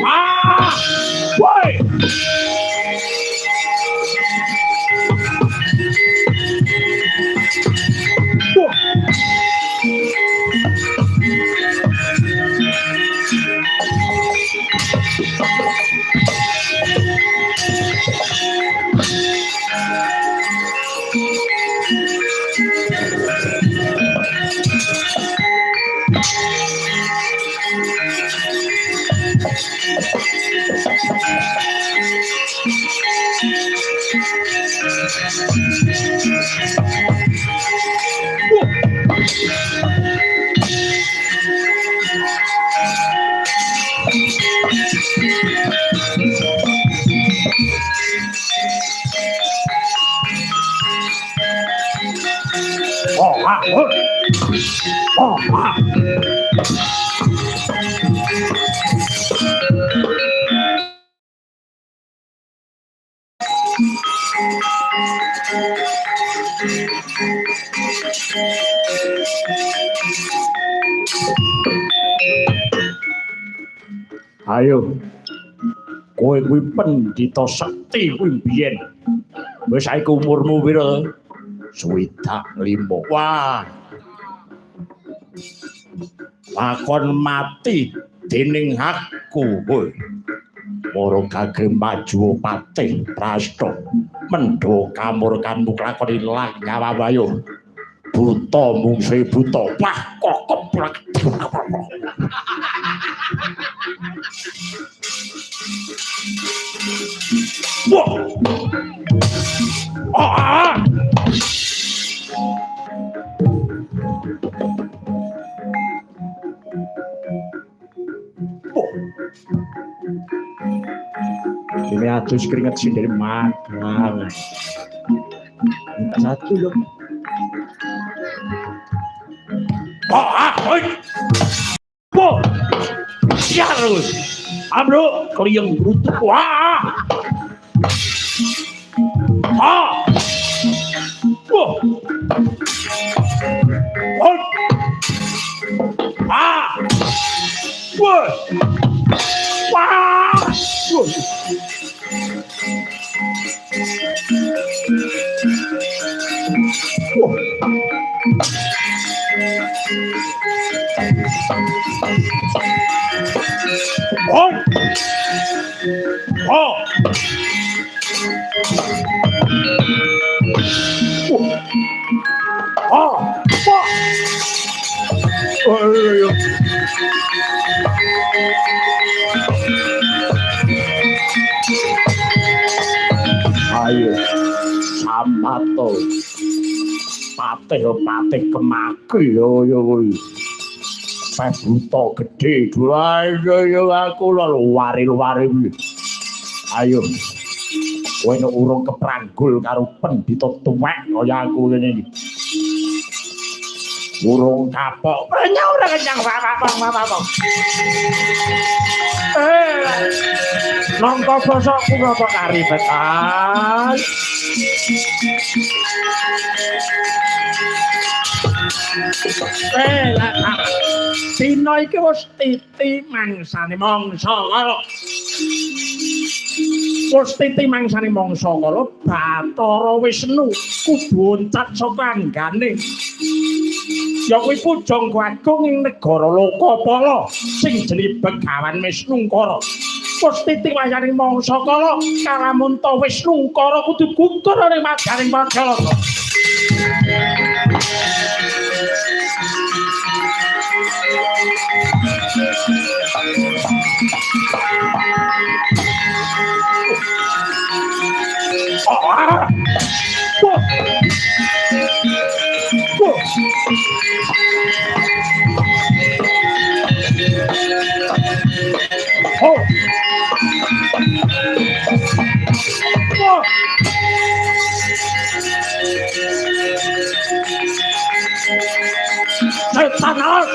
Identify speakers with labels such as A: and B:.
A: Ah! Woi! Ayo, kowe kuwi pendhita sekti kuwi biyen. Wis saiki umurmu pira? 65. Wah. Lakon mati dening aku kowe. Mara kagem maju patih Prasta. Mendha kamurkanmu kelakon ilang nyawa wayo. Buta mungsuhe buta. Wah, kokop wah. Ah! Ini atus keringat sih dari makan. Minta satu dong. Oh, harus. Amro, keliyeng brutuk. Wah. Ah. Wah. Oh. Ah. Wah. Wah. Wah. Oh! Oh! Oh! Oh! Ayo, samato. Patih kemaki yo. Peh buta gede ayo aku lho wari-wari. Ayo. Kowe nek urung kepranggul karo pendhita tuwek kaya aku ngene iki. Urung kapok. Ora kenyang apa-apa. Nangka bosokku apa karibetan. Dina iki wis titi mangsane mangsa kala. Wis titi mangsane mangsa kala Bathara Wisnu kudu oncat saka anggane. Ya kuwi pujang agung ing negara Lokapala sing jenenge Begawan Wisnungkara. Wis titi wayane mangsa kala kalamunta Wisnungkara kudu gugur ning maganing Majalaya. Tanah